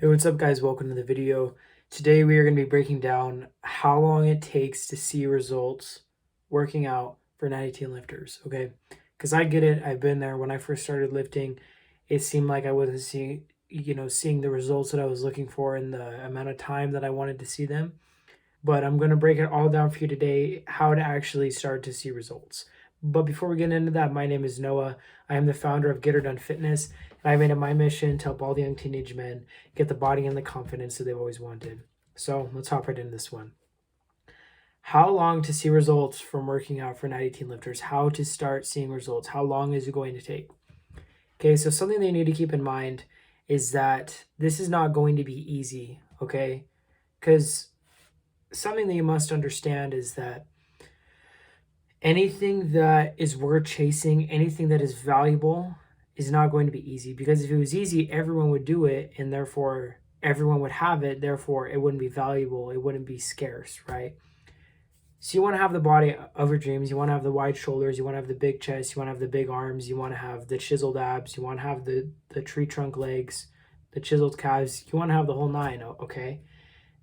Hey, what's up guys? Welcome to the video. Today we are going to be breaking down how long it takes to see results working out for Natty lifters, okay? Because I get it. I've been there. When I first started lifting, it seemed like I wasn't seeing the results that I was looking for in the amount of time that I wanted to see them. But I'm going to break it all down for you today, how to actually start to see results. But before we get into that, my name is Noah. I am the founder of Get Her Done Fitness, and I made it my mission to help all the young teenage men get the body and the confidence that they've always wanted. So let's hop right into this one. How long to see results from working out for Natty teen lifters? How to start seeing results? How long is it going to take? Okay, so something that you need to keep in mind is that this is not going to be easy, okay? Because something that you must understand is that anything that is worth chasing, anything that is valuable, is not going to be easy, because if it was easy, everyone would do it, and therefore everyone would have it. Therefore, it wouldn't be valuable. It wouldn't be scarce, right? So you want to have the body of your dreams. You want to have the wide shoulders. You want to have the big chest. You want to have the big arms. You want to have the chiseled abs. You want to have the tree trunk legs, the chiseled calves. You want to have the whole nine, okay?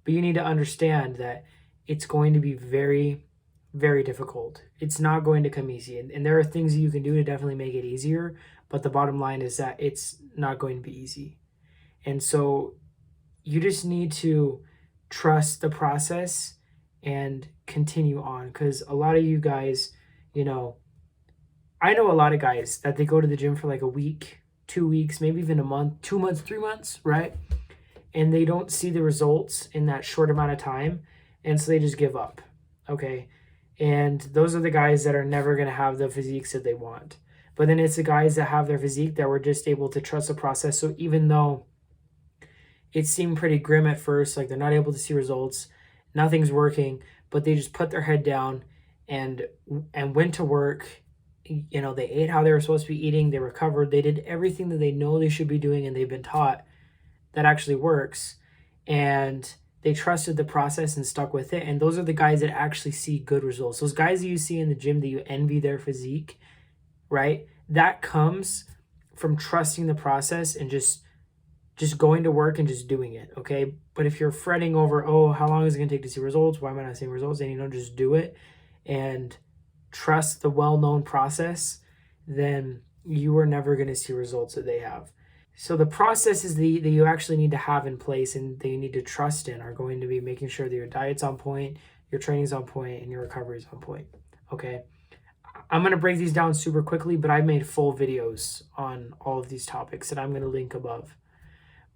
But you need to understand that it's going to be very, very difficult. It's not going to come easy. And there are things that you can do to definitely make it easier. But the bottom line is that it's not going to be easy. And so you just need to trust the process and continue on. Because a lot of you guys, I know a lot of guys that they go to the gym for like a week, 2 weeks, maybe even a month, 2 months, 3 months, right? And they don't see the results in that short amount of time, and so they just give up, okay? And those are the guys that are never going to have the physiques that they want. But then it's the guys that have their physique that were just able to trust the process. So even though it seemed pretty grim at first, like they're not able to see results, nothing's working, but they just put their head down and went to work. They ate how they were supposed to be eating, they recovered, they did everything that they know they should be doing and they've been taught that actually works, and they trusted the process and stuck with it. And those are the guys that actually see good results. Those guys that you see in the gym that you envy their physique, right? That comes from trusting the process and just going to work and just doing it, okay? But if you're fretting over, oh, how long is it going to take to see results? Why am I not seeing results? And just do it and trust the well-known process, then you are never going to see results that they have. So the processes that you actually need to have in place and that you need to trust in are going to be making sure that your diet's on point, your training's on point, and your recovery's on point, okay? I'm going to break these down super quickly, but I've made full videos on all of these topics that I'm going to link above.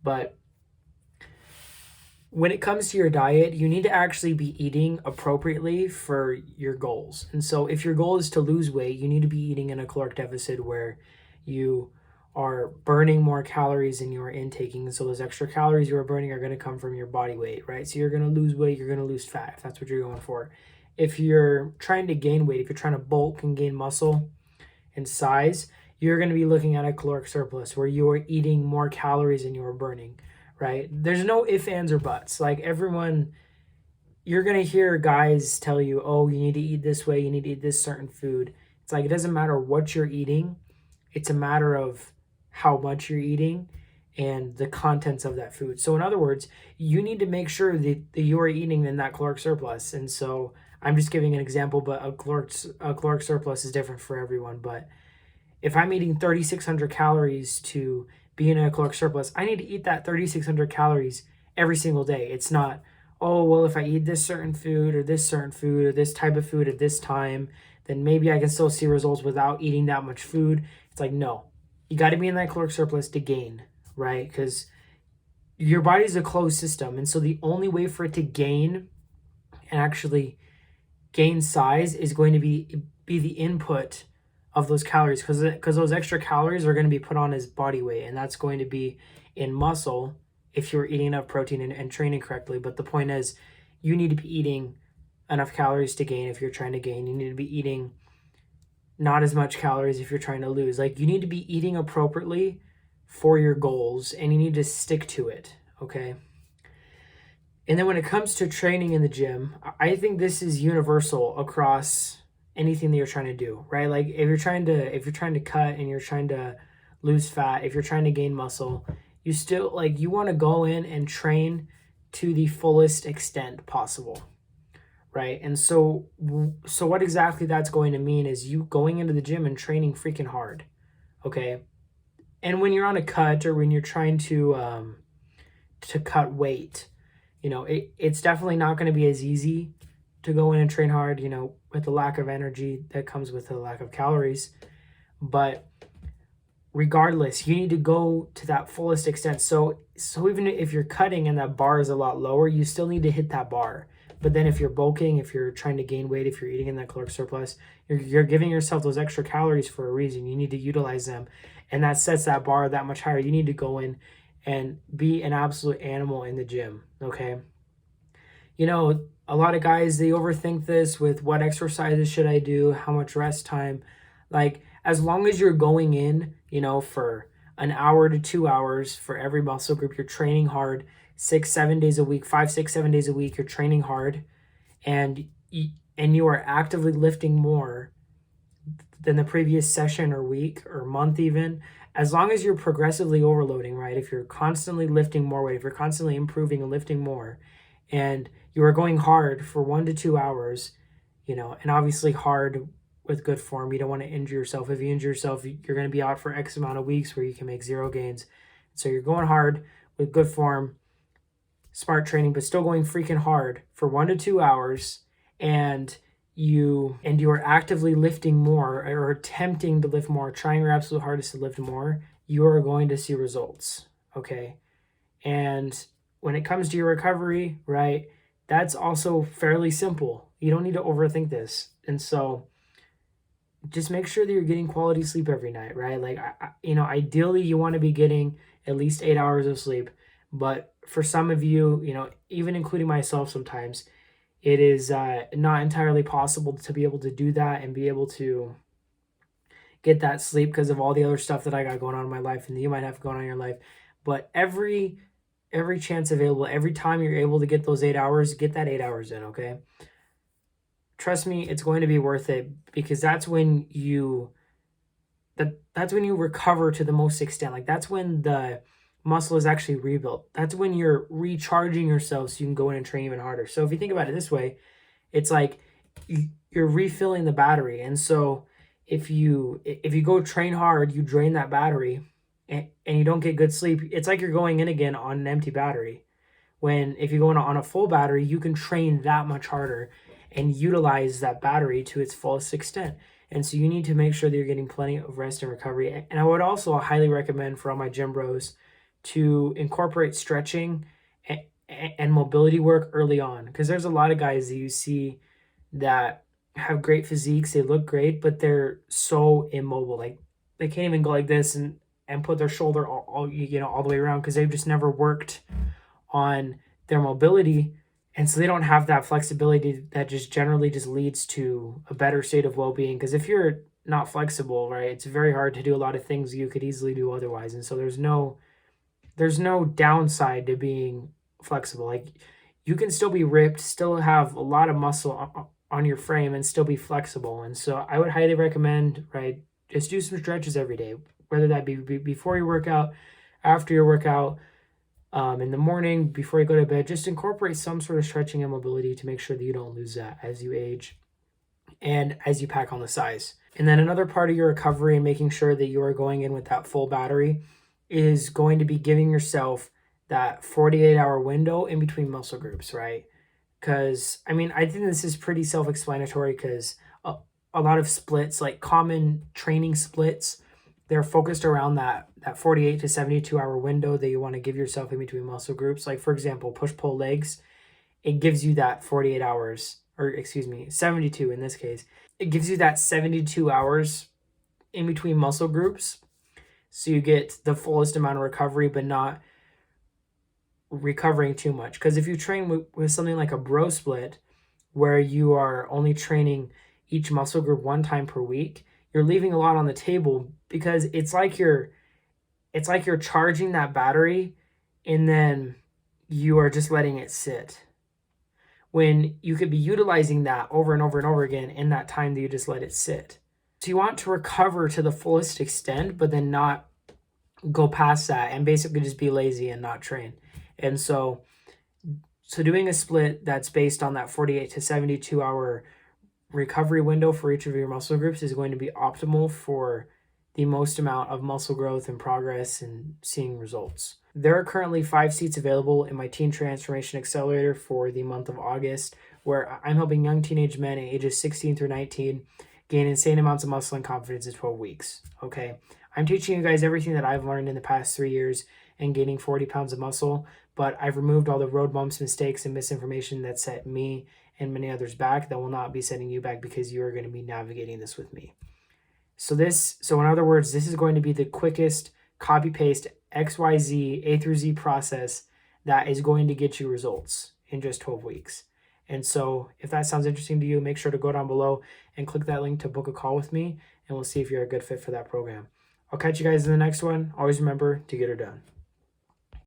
But when it comes to your diet, you need to actually be eating appropriately for your goals. And so if your goal is to lose weight, you need to be eating in a caloric deficit where you are burning more calories than you are intaking. So those extra calories you are burning are going to come from your body weight, right? So you're going to lose weight, you're going to lose fat, if that's what you're going for. If you're trying to gain weight, if you're trying to bulk and gain muscle and size, you're going to be looking at a caloric surplus where you are eating more calories than you are burning, right? There's no ifs, ands, or buts. Like everyone, you're going to hear guys tell you, oh, you need to eat this way, you need to eat this certain food. It's like, it doesn't matter what you're eating. It's a matter of how much you're eating and the contents of that food. So in other words, you need to make sure that you are eating in that caloric surplus. And so I'm just giving an example, but a caloric surplus is different for everyone. But if I'm eating 3,600 calories to be in a caloric surplus, I need to eat that 3,600 calories every single day. It's not, oh, well, if I eat this certain food or this certain food or this type of food at this time, then maybe I can still see results without eating that much food. It's like, no, you got to be in that caloric surplus to gain, right? Because your body's a closed system. And so the only way for it to gain and actually gain size is going to be the input of those calories, because those extra calories are going to be put on as body weight, and that's going to be in muscle if you're eating enough protein and training correctly. But the point is, you need to be eating enough calories to gain if you're trying to gain. You need to be eating not as much calories if you're trying to lose. Like, you need to be eating appropriately for your goals, and you need to stick to it, okay? And then when it comes to training in the gym, I think this is universal across anything that you're trying to do, right? Like if you're trying to cut and you're trying to lose fat, if you're trying to gain muscle, you still like you want to go in and train to the fullest extent possible, right? And so what exactly that's going to mean is you going into the gym and training freaking hard, okay? And when you're on a cut or when you're trying to cut weight, it's definitely not going to be as easy to go in and train hard, with the lack of energy that comes with the lack of calories. But regardless, you need to go to that fullest extent. So even if you're cutting and that bar is a lot lower, you still need to hit that bar. But then if you're bulking, if you're trying to gain weight, if you're eating in that caloric surplus, you're giving yourself those extra calories for a reason. You need to utilize them. And that sets that bar that much higher. You need to go in and be an absolute animal in the gym, okay? A lot of guys, they overthink this with what exercises should I do, how much rest time. Like, as long as you're going in, for an hour to 2 hours for every muscle group, you're training hard 6, 7 days a week, 5, 6, 7 days a week, you're training hard, and you are actively lifting more than the previous session or week or month even, as long as you're progressively overloading, right? If you're constantly lifting more weight, if you're constantly improving and lifting more, and you are going hard for 1 to 2 hours, and obviously hard with good form. You don't want to injure yourself. If you injure yourself, you're going to be out for X amount of weeks where you can make zero gains. So you're going hard with good form, smart training, but still going freaking hard for 1 to 2 hours, and you are actively lifting more or attempting to lift more, trying your absolute hardest to lift more, you are going to see results, okay? And when it comes to your recovery, right, that's also fairly simple. You don't need to overthink this. And so just make sure that you're getting quality sleep every night, right? Like, ideally you want to be getting at least 8 hours of sleep. But for some of you, even including myself sometimes, it is not entirely possible to be able to do that and be able to get that sleep because of all the other stuff that I got going on in my life and that you might have going on in your life. But every chance available, every time you're able to get those 8 hours, get that 8 hours in, okay? Trust me, it's going to be worth it, because that's when you recover to the most extent. Like, that's when the muscle is actually rebuilt. That's when you're recharging yourself so you can go in and train even harder. So if you think about it this way, it's like you're refilling the battery. And so if you go train hard, you drain that battery and you don't get good sleep, it's like you're going in again on an empty battery. When if you go in on a full battery, you can train that much harder and utilize that battery to its fullest extent. And so you need to make sure that you're getting plenty of rest and recovery. And I would also highly recommend for all my gym bros to incorporate stretching and mobility work early on, because there's a lot of guys that you see that have great physiques, they look great, but they're so immobile. Like, they can't even go like this and put their shoulder all the way around, because they've just never worked on their mobility. And so they don't have that flexibility that just generally just leads to a better state of well-being. Because if you're not flexible, right, it's very hard to do a lot of things you could easily do otherwise. And so there's no downside to being flexible. Like, you can still be ripped, still have a lot of muscle on your frame, and still be flexible. And so I would highly recommend, right, just do some stretches every day, whether that be before your workout, after your workout, in the morning, before you go to bed. Just incorporate some sort of stretching and mobility to make sure that you don't lose that as you age and as you pack on the size. And then another part of your recovery and making sure that you are going in with that full battery is going to be giving yourself that 48-hour window in between muscle groups, right? Because, I think this is pretty self-explanatory, because a lot of splits, like common training splits, they're focused around that 48 to 72 hour window that you want to give yourself in between muscle groups. Like, for example, push-pull legs, it gives you that 48 hours, or 72 in this case. It gives you that 72 hours in between muscle groups, so you get the fullest amount of recovery, but not recovering too much. Because if you train with something like a bro split, where you are only training each muscle group 1 time per week, you're leaving a lot on the table, because it's like you're charging that battery and then you are just letting it sit, when you could be utilizing that over and over and over again in that time that you just let it sit. So you want to recover to the fullest extent, but then not go past that and basically just be lazy and not train. And so doing a split that's based on that 48 to 72 hour recovery window for each of your muscle groups is going to be optimal for the most amount of muscle growth and progress and seeing results. There are currently 5 seats available in my Teen Transformation Accelerator for the month of August, where I'm helping young teenage men ages 16 through 19 gain insane amounts of muscle and confidence in 12 weeks. Okay. I'm teaching you guys everything that I've learned in the past 3 years and gaining 40 pounds of muscle, but I've removed all the road bumps, mistakes, and misinformation that set me and many others back that will not be setting you back because you are going to be navigating this with me. So in other words, this is going to be the quickest copy paste XYZ A through Z process that is going to get you results in just 12 weeks. And so if that sounds interesting to you, make sure to go down below and click that link to book a call with me, and we'll see if you're a good fit for that program. I'll catch you guys in the next one. Always remember to get her done.